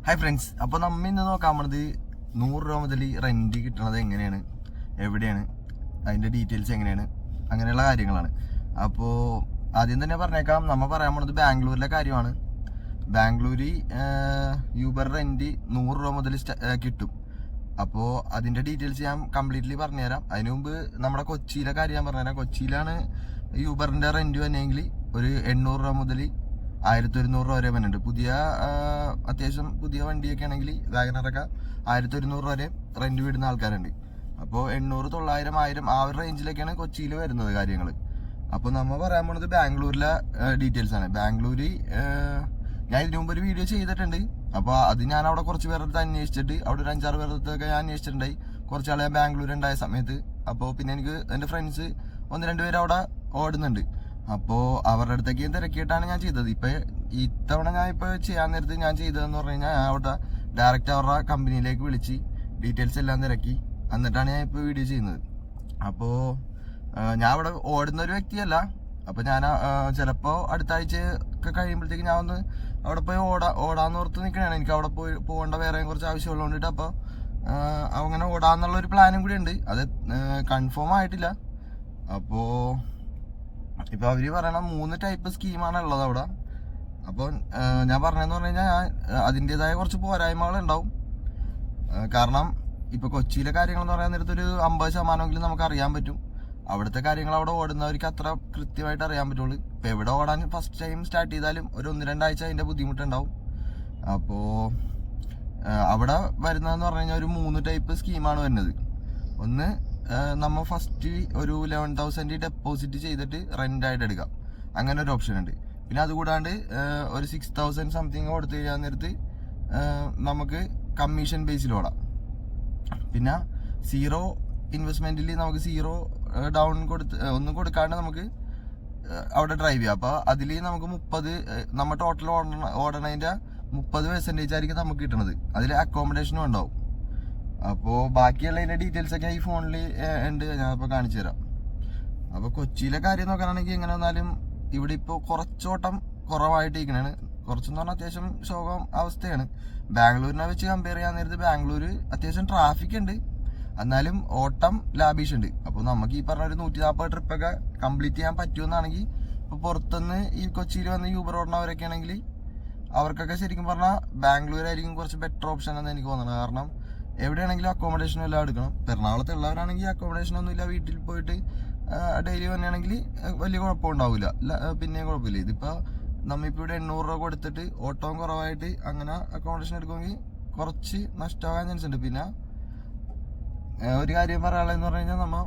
Hi friends, അപ്പോൾ നമ്മൾ ഇന്ന് നോക്കാൻ പോണത് 100 രൂപ മുതൽ റെൻറ്റ് കിട്ടണത് എങ്ങനെയാണ്, എവിടെയാണ്, അതിൻ്റെ ഡീറ്റെയിൽസ് എങ്ങനെയാണ്, അങ്ങനെയുള്ള കാര്യങ്ങളാണ്. അപ്പോൾ ആദ്യം തന്നെ പറഞ്ഞേക്കാം, നമ്മൾ പറയാൻ പോണത് ബാംഗ്ലൂരിലെ കാര്യമാണ്. ബാംഗ്ലൂർ യൂബർ റെൻറ്റ് 100 രൂപ മുതൽ കിട്ടും. അപ്പോൾ അതിൻ്റെ ഡീറ്റെയിൽസ് ഞാൻ കംപ്ലീറ്റ്ലി പറഞ്ഞുതരാം. അതിന് മുമ്പ് നമ്മുടെ കൊച്ചിയിലെ കാര്യം ഞാൻ പറഞ്ഞുതരാം. കൊച്ചിയിലാണ് യൂബറിൻ്റെ റെൻറ്റ് വന്നെങ്കിൽ ഒരു 800 രൂപ മുതൽ 1100 രൂപ വരെ വരുന്നുണ്ട്. അത്യാവശ്യം പുതിയ വണ്ടിയൊക്കെ ആണെങ്കിൽ വാഗനറൊക്കെ 1100 രൂപ വരെ റെൻറ്റ് വിടുന്ന ആൾക്കാരുണ്ട്. അപ്പോൾ 800, 900, 1000 ആ ഒരു റേഞ്ചിലൊക്കെയാണ് കൊച്ചിയിൽ വരുന്നത് കാര്യങ്ങൾ. അപ്പോൾ നമ്മൾ പറയാൻ പോകുന്നത് ബാംഗ്ലൂരിലെ ഡീറ്റെയിൽസ് ആണ്. ബാംഗ്ലൂർ ഞാൻ ഇതിനു മുമ്പ് ഒരു വീഡിയോ ചെയ്തിട്ടുണ്ട്. അപ്പോൾ അത് ഞാൻ അവിടെ കുറച്ച് പേരുടെ അടുത്ത് അന്വേഷിച്ചിട്ട്, അവിടെ ഒരു 5-6 പേരുടെ അടുത്തൊക്കെ ഞാൻ അന്വേഷിച്ചിട്ടുണ്ടായി കുറച്ച് ആളെ ബാംഗ്ലൂർ ഉണ്ടായ സമയത്ത്. അപ്പോൾ പിന്നെ എനിക്ക് എൻ്റെ ഫ്രണ്ട്സ് 1-2 പേര് അവിടെ ഓടുന്നുണ്ട്. അപ്പോൾ അവരുടെ അടുത്തേക്ക് തിരക്കിയിട്ടാണ് ഞാൻ ചെയ്തത്. ഇത്തവണ ഞാൻ ചെയ്യാൻ നേരത്ത് ഞാൻ ചെയ്തതെന്ന് പറഞ്ഞു കഴിഞ്ഞാൽ, ഞാൻ അവിടെ ഡയറക്റ്റ് അവരുടെ കമ്പനിയിലേക്ക് വിളിച്ച് ഡീറ്റെയിൽസ് എല്ലാം തിരക്കി എന്നിട്ടാണ് ഞാൻ വീഡിയോ ചെയ്യുന്നത്. അപ്പോൾ ഞാൻ അവിടെ ഓടുന്ന ഒരു വ്യക്തിയല്ല. അപ്പോൾ ഞാൻ ചിലപ്പോൾ അടുത്ത ആഴ്ച ഒക്കെ കഴിയുമ്പോഴത്തേക്ക് ഞാൻ ഒന്ന് അവിടെ പോയി ഓടാന്ന് ഓർത്ത് നിൽക്കണതാണ്. എനിക്ക് അവിടെ പോകേണ്ട വേറെ കുറച്ച് ആവശ്യമുള്ളതുകൊണ്ടിട്ട്. അപ്പോൾ അങ്ങനെ ഓടാന്നുള്ളൊരു പ്ലാനും കൂടി ഉണ്ട്. അത് കൺഫേം ആയിട്ടില്ല. അപ്പോൾ ഇപ്പൊ അവര് പറയണ 3 ടൈപ്പ് സ്കീമാണ് ഉള്ളത് അവിടെ. അപ്പോൾ ഞാൻ പറഞ്ഞതെന്ന് പറഞ്ഞു കഴിഞ്ഞാൽ, അതിൻ്റെതായ കുറച്ച് പോരായ്മകൾ ഉണ്ടാവും. കാരണം ഇപ്പൊ കൊച്ചിയിലെ കാര്യങ്ങൾ എന്ന് പറയാൻ നേരത്ത് ഒരു 50% നമുക്ക് അറിയാൻ പറ്റും. അവിടുത്തെ കാര്യങ്ങൾ അവിടെ ഓടുന്നവർക്ക് അത്ര കൃത്യമായിട്ട് അറിയാൻ പറ്റുള്ളൂ. ഇപ്പൊ എവിടെ ഓടാൻ ഫസ്റ്റ് ടൈം സ്റ്റാർട്ട് ചെയ്താലും ഒരു 1-2 ആഴ്ച അതിന്റെ ബുദ്ധിമുട്ടുണ്ടാവും. അപ്പോൾ അവിടെ വരുന്നതെന്ന് പറഞ്ഞു കഴിഞ്ഞാൽ ഒരു 3 ടൈപ്പ് സ്കീമാണ് വരുന്നത്. ഒന്ന്, നമ്മൾ ഫസ്റ്റ് ഒരു 11,000 ഡെപ്പോസിറ്റ് ചെയ്തിട്ട് റെൻ്റായിട്ട് എടുക്കാം. അങ്ങനെ ഒരു ഓപ്ഷൻ ഉണ്ട്. പിന്നെ അതുകൂടാണ്ട് ഒരു 6,000 സംതിങ് കൊടുത്തു കഴിഞ്ഞാൽ നേരത്ത് നമുക്ക് കമ്മീഷൻ ബേസിൽ ഓടാം. പിന്നെ 0 ഇൻവെസ്റ്റ്മെൻറ്റിൽ നമുക്ക് 0 ഡൗൺ ഒന്നും കൊടുക്കാണ്ട് നമുക്ക് അവിടെ ഡ്രൈവ് ചെയ്യാം. അപ്പോൾ അതിൽ നമുക്ക് 30, നമ്മൾ ടോട്ടൽ ഓടണതിൻ്റെ 30% ആയിരിക്കും നമുക്ക് കിട്ടുന്നത്. അതിൽ അക്കോമഡേഷനും ഉണ്ടാവും. അപ്പോൾ ബാക്കിയുള്ളതിൻ്റെ ഡീറ്റെയിൽസ് ഒക്കെ ഈ ഫോണിൽ ഉണ്ട്, ഞാനിപ്പോൾ കാണിച്ചു തരാം. അപ്പോൾ കൊച്ചിയിലെ കാര്യം നോക്കാനാണെങ്കിൽ എങ്ങനെ വന്നാലും ഇവിടെ ഇപ്പോൾ കുറച്ചോട്ടം കുറവായിട്ടിരിക്കണാണ്. കുറച്ചെന്ന് പറഞ്ഞാൽ അത്യാവശ്യം ശോകം അവസ്ഥയാണ്. ബാംഗ്ലൂരിനെ വെച്ച് കമ്പയർ ചെയ്യാൻ നേരത്ത് ബാംഗ്ലൂർ അത്യാവശ്യം ട്രാഫിക് ഉണ്ട്, എന്നാലും ഓട്ടം ലാഭിഷ് ഉണ്ട്. അപ്പോൾ നമുക്ക് ഈ പറഞ്ഞ ഒരു 140 ട്രിപ്പൊക്കെ കംപ്ലീറ്റ് ചെയ്യാൻ പറ്റുമെന്നാണെങ്കിൽ, ഇപ്പോൾ പുറത്തുനിന്ന് ഈ കൊച്ചിയിൽ വന്ന് യൂബർ ഓടണവരൊക്കെ ആണെങ്കിൽ അവർക്കൊക്കെ ശരിക്കും പറഞ്ഞാൽ ബാംഗ്ലൂരായിരിക്കും കുറച്ച് ബെറ്റർ ഓപ്ഷൻ എന്ന് എനിക്ക് തോന്നുന്നത്. കാരണം എവിടെയാണെങ്കിലും അക്കോമഡേഷനും എല്ലാം എടുക്കണം. എറണാകുളത്ത് ഉള്ളവരാണെങ്കിൽ അക്കോമഡേഷനൊന്നും ഇല്ല, വീട്ടിൽ പോയിട്ട് ഡെയിലി തന്നെയാണെങ്കിൽ വലിയ കുഴപ്പമുണ്ടാവില്ല. പിന്നെ കുഴപ്പമില്ല. ഇതിപ്പോൾ നമ്മളിപ്പോൾ ഇവിടെ 800 രൂപ കൊടുത്തിട്ട് ഓട്ടവും കുറവായിട്ട് അങ്ങനെ അക്കോമഡേഷൻ എടുക്കുമെങ്കിൽ കുറച്ച് നഷ്ടമാകാൻ ചാൻസ് ഉണ്ട്. പിന്നെ ഒരു കാര്യം പറയാനുള്ളതെന്ന് പറഞ്ഞു കഴിഞ്ഞാൽ, നമ്മൾ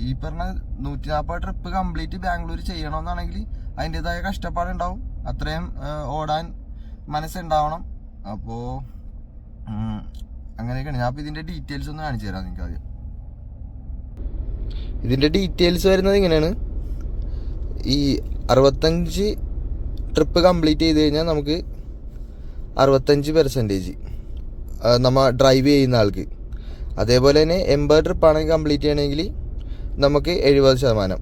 ഈ പറഞ്ഞ 140 ട്രിപ്പ് കംപ്ലീറ്റ് ബാംഗ്ലൂർ ചെയ്യണമെന്നാണെങ്കിൽ അതിൻ്റെതായ കഷ്ടപ്പാടുണ്ടാവും. അത്രയും ഓടാൻ മനസ്സുണ്ടാവണം. അപ്പോൾ അങ്ങനെയൊക്കെയാണ്. ഞാൻ അപ്പോൾ ഇതിൻ്റെ ഡീറ്റെയിൽസ് ഒന്ന് കാണിച്ചു തരാം നിങ്ങൾക്ക് ആദ്യം. ഇതിൻ്റെ ഡീറ്റെയിൽസ് വരുന്നത് ഇങ്ങനെയാണ്. ഈ 65 ട്രിപ്പ് കംപ്ലീറ്റ് ചെയ്ത് കഴിഞ്ഞാൽ നമുക്ക് 65% നമ്മൾ ഡ്രൈവ് ചെയ്യുന്ന ആൾക്ക്. അതേപോലെ തന്നെ 80 ട്രിപ്പാണെങ്കിൽ കംപ്ലീറ്റ് ചെയ്യണമെങ്കിൽ നമുക്ക് 70%,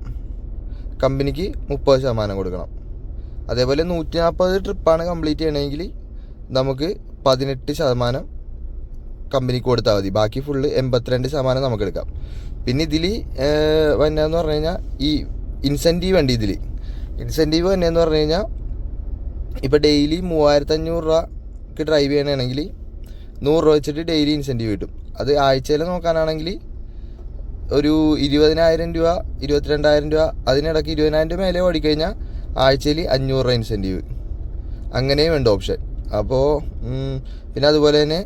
കമ്പനിക്ക് 30% കൊടുക്കണം. അതേപോലെ 140 ട്രിപ്പാണ് കംപ്ലീറ്റ് ചെയ്യണമെങ്കിൽ നമുക്ക് 18% കമ്പനിക്ക് കൊടുത്താൽ മതി. ബാക്കി ഫുള്ള് 82% നമുക്ക് എടുക്കാം. പിന്നെ ഇതിൽ വന്നതെന്ന് പറഞ്ഞു കഴിഞ്ഞാൽ ഈ ഇൻസെൻറ്റീവ് ഉണ്ട്. ഇതിൽ ഇൻസെൻറ്റീവ് വന്നതെന്ന് പറഞ്ഞു കഴിഞ്ഞാൽ, ഇപ്പോൾ ഡെയിലി 3500 രൂപക്ക് ഡ്രൈവ് ചെയ്യണമെങ്കിൽ 100 രൂപ വെച്ചിട്ട് ഡെയിലി ഇൻസെൻറ്റീവ് കിട്ടും. അത് ആഴ്ചയിൽ നോക്കാനാണെങ്കിൽ ഒരു 20,000 രൂപ, 22,000 രൂപ, അതിനിടയ്ക്ക് 20,000 മേലെ ഓടിക്കഴിഞ്ഞാൽ ആഴ്ചയിൽ 500 രൂപ ഇൻസെൻറ്റീവ്. അങ്ങനെയും ഉണ്ട് ഓപ്ഷൻ. അപ്പോൾ പിന്നെ അതുപോലെ തന്നെ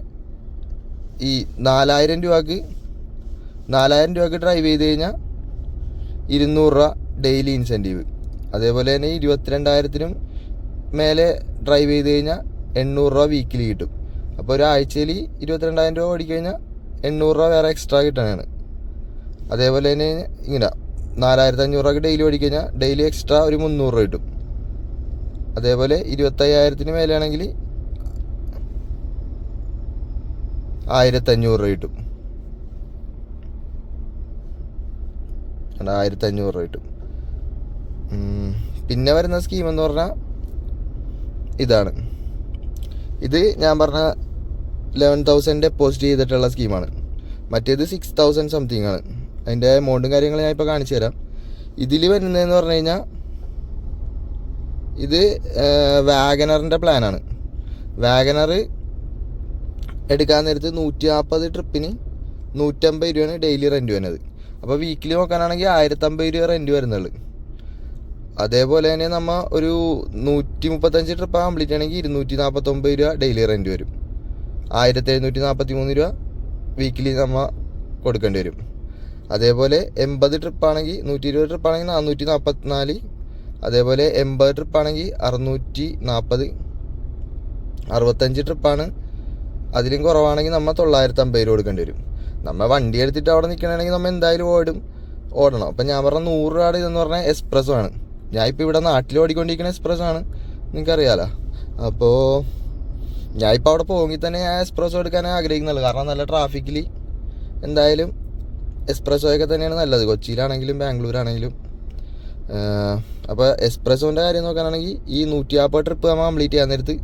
ഈ 4,000 രൂപക്ക് ഡ്രൈവ് ചെയ്ത് കഴിഞ്ഞാൽ 200 രൂപ ഡെയിലി ഇൻസെൻറ്റീവ്. അതേപോലെ തന്നെ 22,000 മേലെ ഡ്രൈവ് ചെയ്ത് കഴിഞ്ഞാൽ 800 രൂപ വീക്കിലി കിട്ടും. അപ്പോൾ ഒരാഴ്ചയിൽ 22,000 രൂപ ഓടിക്കഴിഞ്ഞാൽ 800 രൂപ വേറെ എക്സ്ട്രാ കിട്ടാനാണ്. അതേപോലെ തന്നെ ഇങ്ങനെ 4,500 രൂപക്ക് ഡെയിലി ഓടിക്കഴിഞ്ഞാൽ ഡെയിലി എക്സ്ട്രാ ഒരു 300 രൂപ കിട്ടും. അതേപോലെ 25,000 മേലെയാണെങ്കിൽ 1,500 രൂപ കിട്ടും. 1,500 രൂപ കിട്ടും. പിന്നെ വരുന്ന സ്കീം എന്ന് പറഞ്ഞാൽ ഇതാണ്. ഇത് ഞാൻ പറഞ്ഞ 11,000 ഡെപ്പോസിറ്റ് ചെയ്തിട്ടുള്ള സ്കീമാണ്. മറ്റേത് 6,000 സംതിങ് ആണ്. അതിൻ്റെ എമൗണ്ടും കാര്യങ്ങളും ഞാൻ ഇപ്പോൾ കാണിച്ചു തരാം. ഇതിൽ വരുന്നതെന്ന് പറഞ്ഞു കഴിഞ്ഞാൽ ഇത് വാഗനറിൻ്റെ പ്ലാനാണ്. വാഗനർ എടുക്കാൻ നേരത്ത് 140 ട്രിപ്പിന് 150 രൂപയാണ് ഡെയിലി റെൻറ്റ് വരുന്നത്. അപ്പോൾ വീക്കിലി നോക്കാനാണെങ്കിൽ 1,050 രൂപ റെൻറ്റ് വരുന്നുള്ളൂ. അതേപോലെ തന്നെ നമ്മൾ ഒരു 135 ട്രിപ്പ് കംപ്ലീറ്റ് ആണെങ്കിൽ 249 രൂപ ഡെയിലി റെൻറ്റ് വരും. 1,743 രൂപ വീക്കിലി നമ്മൾ കൊടുക്കേണ്ടി വരും. അതേപോലെ 80 ട്രിപ്പാണെങ്കിൽ 120 ട്രിപ്പാണെങ്കിൽ 444. അതേപോലെ 80 ട്രിപ്പാണെങ്കിൽ 640. 65 ട്രിപ്പാണ്. അതിലും കുറവാണെങ്കിൽ നമ്മൾ 950 രൂപ കൊടുക്കേണ്ടി വരും. നമ്മൾ വണ്ടി എടുത്തിട്ട് അവിടെ നിൽക്കണമെങ്കിൽ നമ്മൾ എന്തായാലും ഓടണം. അപ്പം ഞാൻ പറഞ്ഞ 100 രൂപയുടെ ഇതെന്ന് പറഞ്ഞാൽ എക്സ്പ്രസ്സോ ആണ്. ഞാൻ ഇപ്പോൾ ഇവിടെ നാട്ടിൽ ഓടിക്കൊണ്ടിരിക്കുന്ന എക്സ്പ്രസ്സോ ആണ്, നിങ്ങൾക്കറിയാലോ. അപ്പോൾ ഞാൻ ഇപ്പോൾ അവിടെ പോകെങ്കിൽ തന്നെ ഞാൻ എക്സ്പ്രസ്സോ എടുക്കാനേ ആഗ്രഹിക്കുന്നുള്ളൂ. കാരണം നല്ല ട്രാഫിക്കിൽ എന്തായാലും എക്സ്പ്രസ്സോയൊക്കെ തന്നെയാണ് നല്ലത്, കൊച്ചിയിലാണെങ്കിലും ബാംഗ്ലൂരാണെങ്കിലും. അപ്പോൾ എക്സ്പ്രസ്സോൻ്റെ കാര്യം നോക്കാനാണെങ്കിൽ ഈ 150 ട്രിപ്പ് നമ്മൾ കംപ്ലീറ്റ് ചെയ്യാൻ നേരത്ത്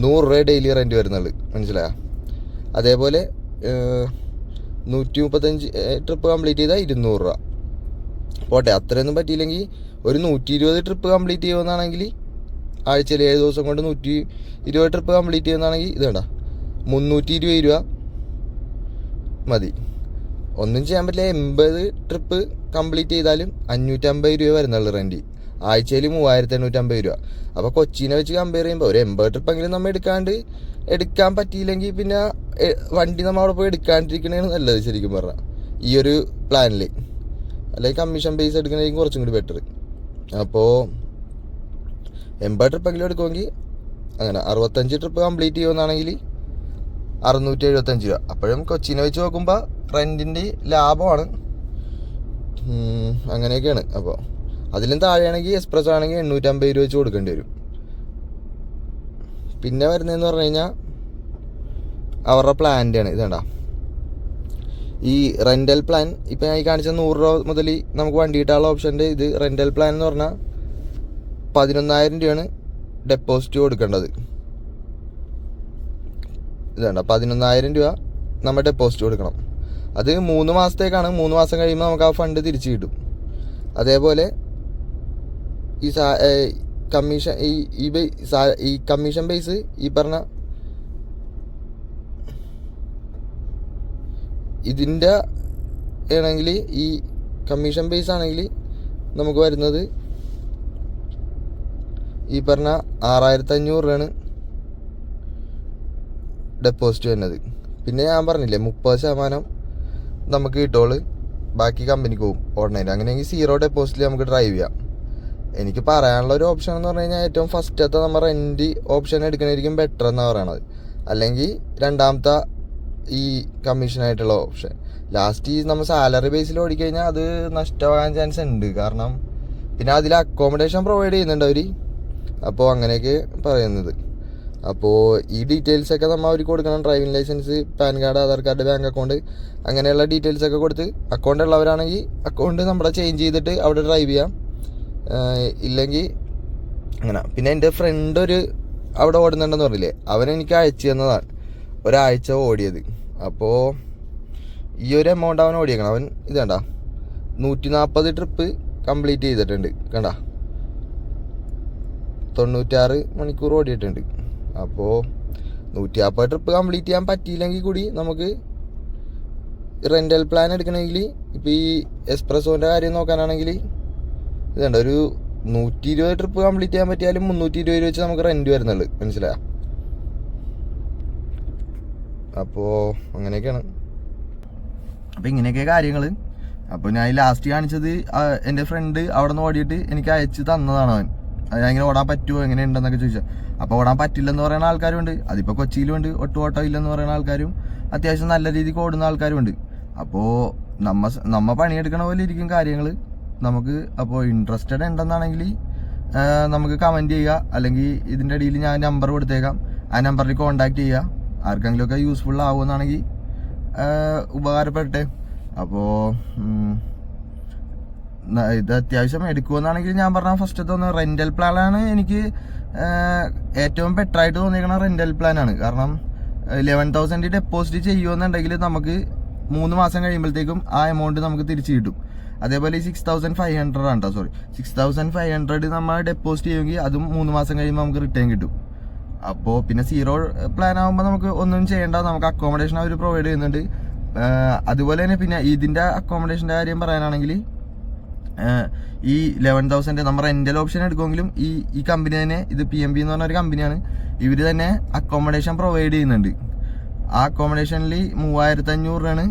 100 രൂപ ഡെയിലി റെൻറ്റ് വരുന്നുള്ളൂ, മനസ്സിലായോ? അതേപോലെ 135 ട്രിപ്പ് കംപ്ലീറ്റ് ചെയ്താൽ 200 രൂപ പോട്ടെ. അത്രയൊന്നും പറ്റിയില്ലെങ്കിൽ ഒരു 120 ട്രിപ്പ് കംപ്ലീറ്റ് ചെയ്യുമെന്നാണെങ്കിൽ ആഴ്ചയിൽ 7 ദിവസം കൊണ്ട് 120 ട്രിപ്പ് കംപ്ലീറ്റ് ചെയ്യുന്നതാണെങ്കിൽ ഇത് വേണ്ട 320 രൂപ മതി. ഒന്നും ചെയ്യാൻ പറ്റില്ല. 80 ട്രിപ്പ് കംപ്ലീറ്റ് ചെയ്താലും 550 രൂപ വരുന്നുള്ളൂ റെൻറ്റ്. ആഴ്ചയിൽ 3,850 രൂപ. അപ്പോൾ കൊച്ചിനെ വെച്ച് കമ്പയർ ചെയ്യുമ്പോൾ ഒരു 80 ട്രിപ്പെങ്കിലും നമ്മൾ എടുക്കാൻ പറ്റിയില്ലെങ്കിൽ പിന്നെ വണ്ടി നമ്മൾ അവിടെ പോയി എടുക്കാണ്ടിരിക്കണതാണ് നല്ലത് ശരിക്കും പറഞ്ഞാൽ ഈ ഒരു പ്ലാനിൽ. അല്ലെങ്കിൽ കമ്മീഷൻ ബേസ് എടുക്കണമെങ്കിൽ കുറച്ചും കൂടി ബെറ്റർ. അപ്പോൾ 80 ട്രിപ്പെങ്കിലും എടുക്കുമെങ്കിൽ അങ്ങനെ 65 ട്രിപ്പ് കംപ്ലീറ്റ് ചെയ്യുമെന്നാണെങ്കിൽ 675 രൂപ. അപ്പോഴും കൊച്ചിനെ വെച്ച് നോക്കുമ്പോൾ റെൻറ്റിൻ്റെ ലാഭമാണ്. അങ്ങനെയൊക്കെയാണ്. അപ്പോൾ അതിലും താഴെയാണെങ്കിൽ എക്സ്പ്രസ് ആണെങ്കിൽ 850 രൂപ വെച്ച് കൊടുക്കേണ്ടി വരും. പിന്നെ വരുന്നതെന്ന് പറഞ്ഞു കഴിഞ്ഞാൽ അവരുടെ പ്ലാൻ്റെയാണ്. ഇതേണ്ട ഈ റെൻ്റൽ പ്ലാൻ. ഇപ്പം ഞാൻ ഈ കാണിച്ച 100 രൂപ മുതൽ നമുക്ക് വണ്ടി കിട്ടാനുള്ള ഓപ്ഷൻ്റെ ഇത് റെൻ്റൽ പ്ലാൻ എന്ന് പറഞ്ഞാൽ 11,000 രൂപയാണ് ഡെപ്പോസിറ്റ് കൊടുക്കേണ്ടത്. ഇതേണ്ട 11,000 രൂപ നമ്മൾ ഡെപ്പോസിറ്റ് കൊടുക്കണം. അത് 3 മാസത്തേക്കാണ്. 3 മാസം കഴിയുമ്പോൾ നമുക്ക് ആ ഫണ്ട് തിരിച്ച് കിട്ടും. അതേപോലെ ഈ കമ്മീഷൻ ഈ കമ്മീഷൻ ബേസ് ഈ പറഞ്ഞ ഇതിൻ്റെ ആണെങ്കിൽ ഈ കമ്മീഷൻ ബേസ് ആണെങ്കിൽ നമുക്ക് വരുന്നത് ഈ പറഞ്ഞ 6,500 രൂപയാണ് ഡെപ്പോസിറ്റ് വരുന്നത്. പിന്നെ ഞാൻ പറഞ്ഞില്ലേ 30% നമുക്ക് കിട്ടുള്ളൂ, ബാക്കി കമ്പനിക്ക് പോകും ഓർഡിനറി. അങ്ങനെയെങ്കിൽ 0 ഡെപ്പോസിറ്റിൽ നമുക്ക് ഡ്രൈവ് ചെയ്യാം. എനിക്ക് പറയാനുള്ള ഒരു ഓപ്ഷൻ എന്ന് പറഞ്ഞു കഴിഞ്ഞാൽ ഏറ്റവും ഫസ്റ്റത്തെ നമ്മൾ റെൻറ്റ് ഓപ്ഷൻ എടുക്കണമായിരിക്കും ബെറ്റർ എന്നാണ് പറയണത്. അല്ലെങ്കിൽ രണ്ടാമത്തെ ഈ കമ്മീഷനായിട്ടുള്ള ഓപ്ഷൻ. ലാസ്റ്റ് നമ്മൾ സാലറി ബേസിൽ ഓടിക്കഴിഞ്ഞാൽ അത് നഷ്ടമാകാൻ ചാൻസ് ഉണ്ട്. കാരണം പിന്നെ അതിൽ അക്കോമഡേഷൻ പ്രൊവൈഡ് ചെയ്യുന്നുണ്ട് അവർ. അപ്പോൾ അങ്ങനെയൊക്കെ പറയുന്നത്. അപ്പോൾ ഈ ഡീറ്റെയിൽസൊക്കെ നമ്മൾ അവർക്ക് കൊടുക്കണം. Driving licence, PAN card, Aadhaar card, bank account, അങ്ങനെയുള്ള ഡീറ്റെയിൽസൊക്കെ കൊടുത്ത് അക്കൗണ്ട് ഉള്ളവരാണെങ്കിൽ അക്കൗണ്ട് നമ്മുടെ ചേഞ്ച് ചെയ്തിട്ട് അവിടെ ഡ്രൈവ് ചെയ്യാം. ഇല്ലെങ്കിൽ അങ്ങനെ. പിന്നെ എൻ്റെ ഫ്രണ്ട് അവിടെ ഓടുന്നുണ്ടെന്ന് പറഞ്ഞില്ലേ, അവനെനിക്ക് അയച്ചു തന്നതാണ് ഒരാഴ്ച ഓടിയത്. അപ്പോൾ ഈ ഒരു എമൗണ്ട് അവൻ ഓടിയേക്കണം. അവൻ ഇത് കണ്ട 140 ട്രിപ്പ് കംപ്ലീറ്റ് ചെയ്തിട്ടുണ്ട്. കണ്ട 96 മണിക്കൂർ ഓടിയിട്ടുണ്ട്. അപ്പോൾ 150 ട്രിപ്പ് കംപ്ലീറ്റ് ചെയ്യാൻ പറ്റിയില്ലെങ്കിൽ കൂടി നമുക്ക് റെൻ്റൽ പ്ലാൻ എടുക്കണമെങ്കിൽ ഇപ്പോൾ ഈ എക്സ്പ്രസ്സോൻ്റെ കാര്യം നോക്കാനാണെങ്കിൽ ഇതുണ്ട് ഒരു 120 ട്രിപ്പ് കംപ്ലീറ്റ് ചെയ്യാൻ പറ്റിയാലും 320 രൂപ വെച്ച് നമുക്ക് റെൻറ്റ് വരുന്നുള്ളൂ, മനസ്സിലായോ? അപ്പോൾ അങ്ങനെയൊക്കെയാണ്. അപ്പോൾ ഇങ്ങനെയൊക്കെ കാര്യങ്ങൾ. അപ്പോൾ ഞാൻ ലാസ്റ്റ് കാണിച്ചത് എൻ്റെ ഫ്രണ്ട് അവിടെ നിന്ന് ഓടിയിട്ട് എനിക്ക് അയച്ച് തന്നതാണ്. അവൻ ഞാൻ ഇങ്ങനെ ഓടാൻ പറ്റുമോ എങ്ങനെയുണ്ടെന്നൊക്കെ ചോദിച്ചാൽ. അപ്പോൾ ഓടാൻ പറ്റില്ലെന്ന് പറയുന്ന ആൾക്കാരുണ്ട്. അതിപ്പോൾ കൊച്ചിയിലുണ്ട്. ഒട്ടും ഓട്ടോ ഇല്ലെന്ന് പറയുന്ന ആൾക്കാരും അത്യാവശ്യം നല്ല രീതിക്ക് ഓടുന്ന ആൾക്കാരുമുണ്ട്. അപ്പോൾ നമ്മ പണിയെടുക്കണ പോലെ ഇരിക്കും കാര്യങ്ങൾ നമുക്ക്. അപ്പോൾ ഇൻട്രസ്റ്റഡ് ഉണ്ടെന്നാണെങ്കിൽ നമുക്ക് കമൻറ്റ് ചെയ്യുക, അല്ലെങ്കിൽ ഇതിൻ്റെ ഇടയിൽ ഞാൻ നമ്പർ കൊടുത്തേക്കാം. ആ നമ്പറിൽ കോൺടാക്റ്റ് ചെയ്യുക. ആർക്കെങ്കിലുമൊക്കെ യൂസ്ഫുൾ ആവുമെന്നാണെങ്കിൽ ഉപകാരപ്പെടട്ടെ. അപ്പോൾ ഇത് അത്യാവശ്യം എടുക്കുമെന്നാണെങ്കിൽ ഞാൻ പറഞ്ഞ ഫസ്റ്റത്തെ ഒന്ന് റെൻ്റൽ പ്ലാനാണ് എനിക്ക് ഏറ്റവും ബെറ്റർ ആയിട്ട് തോന്നിയിരിക്കുന്ന റെന്റൽ പ്ലാൻ ആണ്. കാരണം 11,000 ഡെപ്പോസിറ്റ് ചെയ്യുമെന്നുണ്ടെങ്കിൽ നമുക്ക് 3 മാസം കഴിയുമ്പോഴത്തേക്കും ആ എമൗണ്ട് നമുക്ക് തിരിച്ചു കിട്ടും. അതേപോലെ 6,500 ആണ് കേട്ടോ, സോറി 6,500 നമ്മൾ ഡെപ്പോസിറ്റ് ചെയ്യുമെങ്കിൽ അതും 3 മാസം കഴിയുമ്പോൾ നമുക്ക് റിട്ടേൺ കിട്ടും. അപ്പോൾ പിന്നെ സീറോ പ്ലാൻ ആകുമ്പോൾ നമുക്ക് ഒന്നും ചെയ്യേണ്ട, നമുക്ക് അക്കോമഡേഷൻ അവർ പ്രൊവൈഡ് ചെയ്യുന്നുണ്ട്. അതുപോലെ തന്നെ പിന്നെ ഇതിൻ്റെ അക്കോമഡേഷൻ്റെ കാര്യം പറയാനാണെങ്കിൽ ഈ 11,000 നമ്മൾ റെന്റൽ ഓപ്ഷൻ എടുക്കുമെങ്കിലും ഈ കമ്പനി തന്നെ, ഇത് PMB എന്ന് പറഞ്ഞ ഒരു കമ്പനിയാണ്, ഇവർ തന്നെ അക്കോമഡേഷൻ പ്രൊവൈഡ് ചെയ്യുന്നുണ്ട്. ആ അക്കോമഡേഷനിൽ 3,500 രൂപയാണ്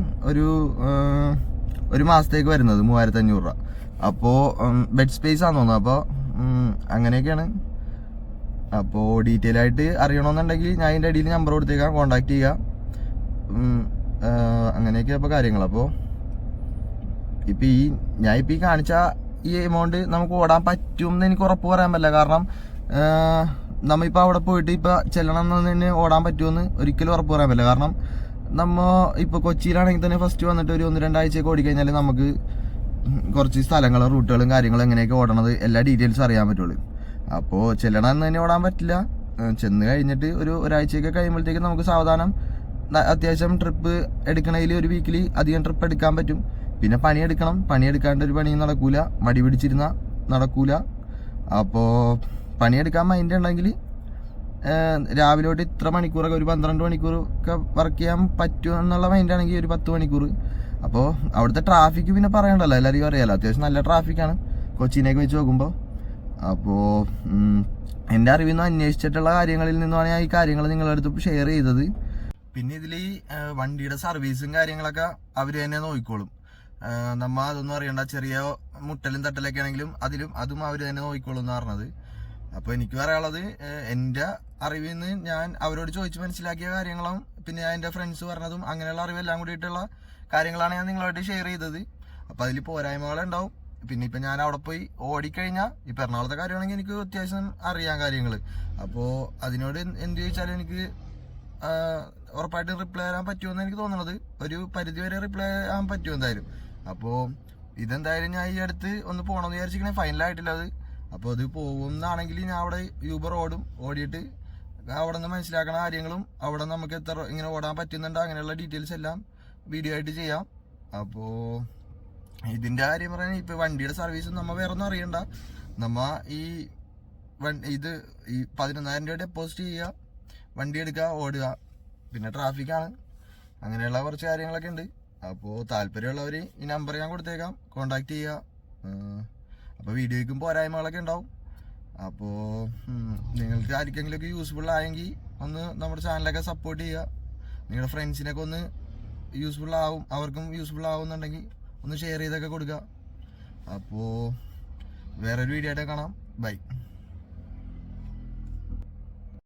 ഒരു മാസത്തേക്ക് വരുന്നത്, 3,500 രൂപ. അപ്പോൾ ബെഡ് സ്പേസ് ആണെന്ന് തോന്നുന്നു. അപ്പോൾ അങ്ങനെയൊക്കെയാണ്. അപ്പോൾ ഡീറ്റെയിൽ ആയിട്ട് അറിയണമെന്നുണ്ടെങ്കിൽ ഞാൻ അതിൻ്റെ അടിയിൽ നമ്പർ കൊടുത്തേക്കാം, കോൺടാക്ട് ചെയ്യുക. അങ്ങനെയൊക്കെ അപ്പോൾ കാര്യങ്ങൾ. അപ്പോൾ ഇപ്പം ഞാനിപ്പോൾ ഈ കാണിച്ച ഈ എമൗണ്ട് നമുക്ക് ഓടാൻ പറ്റും എന്ന് എനിക്ക് ഉറപ്പ് പറയാൻ പറ്റില്ല. കാരണം നമ്മളിപ്പോൾ അവിടെ പോയിട്ട് ഇപ്പോൾ ചെല്ലണം എന്ന് തന്നെ ഓടാൻ പറ്റുമെന്ന് ഒരിക്കലും ഉറപ്പ് പറയാൻ പറ്റില്ല. കാരണം ഇപ്പോൾ കൊച്ചിയിലാണെങ്കിൽ തന്നെ ഫസ്റ്റ് വന്നിട്ട് ഒരു 1-2 ആഴ്ചയൊക്കെ ഓടിക്കഴിഞ്ഞാൽ നമുക്ക് കുറച്ച് സ്ഥലങ്ങളും റൂട്ടുകളും കാര്യങ്ങളും എങ്ങനെയൊക്കെ ഓടണത് എല്ലാ ഡീറ്റെയിൽസും അറിയാൻ പറ്റുള്ളൂ. അപ്പോൾ ചെല്ലണം എന്ന് തന്നെ ഓടാൻ പറ്റില്ല. ചെന്ന് കഴിഞ്ഞിട്ട് ഒരാഴ്ചയൊക്കെ കഴിയുമ്പോഴത്തേക്കും നമുക്ക് സാവധാനം അത്യാവശ്യം ട്രിപ്പ് എടുക്കണതിൽ ഒരു വീക്കിൽ അധികം ട്രിപ്പ് എടുക്കാൻ പറ്റും. പിന്നെ പണിയെടുക്കാണ്ട് ഒരു പണിയും നടക്കൂല, മടി പിടിച്ചിരുന്ന നടക്കൂല. അപ്പോൾ പണിയെടുക്കാൻ മൈൻഡ് ഉണ്ടെങ്കിൽ രാവിലെ തൊട്ട് ഇത്ര മണിക്കൂറൊക്കെ, ഒരു 12 മണിക്കൂറൊക്കെ വർക്ക് ചെയ്യാൻ പറ്റും എന്നുള്ള മൈൻഡാണെങ്കിൽ ഒരു 10 മണിക്കൂർ. അപ്പോൾ അവിടുത്തെ ട്രാഫിക്ക് പിന്നെ പറയണ്ടല്ലോ, എല്ലാവർക്കും അറിയാലോ, അത്യാവശ്യം നല്ല ട്രാഫിക്കാണ് കൊച്ചിയിലേക്ക് വെച്ച് നോക്കുമ്പോൾ. അപ്പോൾ എൻ്റെ അറിവിൽ നിന്ന് അന്വേഷിച്ചിട്ടുള്ള കാര്യങ്ങളിൽ നിന്നുമാണ് ഞാൻ ഈ കാര്യങ്ങൾ നിങ്ങളുടെ അടുത്ത് ഷെയർ ചെയ്തത്. പിന്നെ ഇതിൽ വണ്ടിയുടെ സർവീസും കാര്യങ്ങളൊക്കെ അവർ തന്നെ നോക്കിക്കോളും. നമ്മ അതൊന്നും അറിയണ്ട, ചെറിയ മുട്ടലും തട്ടലൊക്കെ ആണെങ്കിലും അതും അവർ തന്നെ നോക്കിക്കോളും എന്ന് പറഞ്ഞത്. അപ്പോൾ എനിക്ക് പറയാനുള്ളത്, എൻ്റെ അറിവിൽ നിന്ന് ഞാൻ അവരോട് ചോദിച്ച് മനസ്സിലാക്കിയ കാര്യങ്ങളും പിന്നെ എൻ്റെ ഫ്രണ്ട്സ് പറഞ്ഞതും അങ്ങനെയുള്ള അറിവെല്ലാം കൂടിയിട്ടുള്ള കാര്യങ്ങളാണ് ഞാൻ നിങ്ങളായിട്ട് ഷെയർ ചെയ്തത്. അപ്പോൾ അതിൽ പോരായ്മകളുണ്ടാവും. പിന്നെ ഇപ്പം ഞാൻ അവിടെ പോയി ഓടിക്കഴിഞ്ഞാൽ ഇപ്പം എറണാകുളത്തെ കാര്യമാണെങ്കിൽ എനിക്ക് അത്യാവശ്യം അറിയാൻ കാര്യങ്ങൾ. അപ്പോൾ അതിനോട് എന്ത് ചോദിച്ചാലും എനിക്ക് ഉറപ്പായിട്ട് റിപ്ലൈ തരാൻ പറ്റുമെന്ന് എനിക്ക് തോന്നുന്നത്. ഒരു പരിധി വരെ റിപ്ലൈ ചെയ്യാൻ പറ്റും എന്തായാലും. അപ്പോൾ ഇതെന്തായാലും ഞാൻ ഈ അടുത്ത് ഒന്ന് പോകണമെന്ന് വിചാരിച്ചിരിക്കണേ, ഫൈനലായിട്ടില്ല അത്. അപ്പോൾ അത് പോകുന്നതാണെങ്കിൽ ഞാൻ അവിടെ യൂബർ ഓടിയിട്ട് അവിടെ നിന്ന് മനസ്സിലാക്കുന്ന കാര്യങ്ങളും അവിടെ നമുക്ക് എത്ര ഇങ്ങനെ ഓടാൻ പറ്റുന്നുണ്ടോ അങ്ങനെയുള്ള ഡീറ്റെയിൽസ് എല്ലാം വീഡിയോ ആയിട്ട് ചെയ്യാം. അപ്പോൾ ഇതിൻ്റെ കാര്യം പറയാൻ ഇപ്പോൾ വണ്ടിയുടെ സർവീസും നമ്മൾ വേറെ ഒന്നും അറിയണ്ട. നമ്മ ഈ 11,000 രൂപ ഡെപ്പോസിറ്റ് ചെയ്യുക, വണ്ടി എടുക്കുക, ഓടുക. പിന്നെ ട്രാഫിക്കാണ്, അങ്ങനെയുള്ള കുറച്ച് കാര്യങ്ങളൊക്കെ ഉണ്ട്. അപ്പോൾ താല്പര്യമുള്ളവർ ഈ നമ്പർ ഞാൻ കൊടുത്തേക്കാം, കോണ്ടാക്ട് ചെയ്യുക. അപ്പോൾ വീഡിയോയ്ക്കും പോരായ്മകളൊക്കെ ഉണ്ടാവും. അപ്പോൾ നിങ്ങൾക്ക് ആർക്കെങ്കിലുമൊക്കെ യൂസ്ഫുൾ ആയെങ്കിൽ ഒന്ന് നമ്മുടെ ചാനലൊക്കെ സപ്പോർട്ട് ചെയ്യുക. നിങ്ങളുടെ ഫ്രണ്ട്സിനൊക്കെ ഒന്ന് യൂസ്ഫുൾ ആവും, അവർക്കും യൂസ്ഫുൾ ആവുന്നുണ്ടെങ്കിൽ ഒന്ന് ഷെയർ ചെയ്തൊക്കെ കൊടുക്കുക. അപ്പോൾ വേറൊരു വീഡിയോ ആയിട്ട് കാണാം. ബൈ.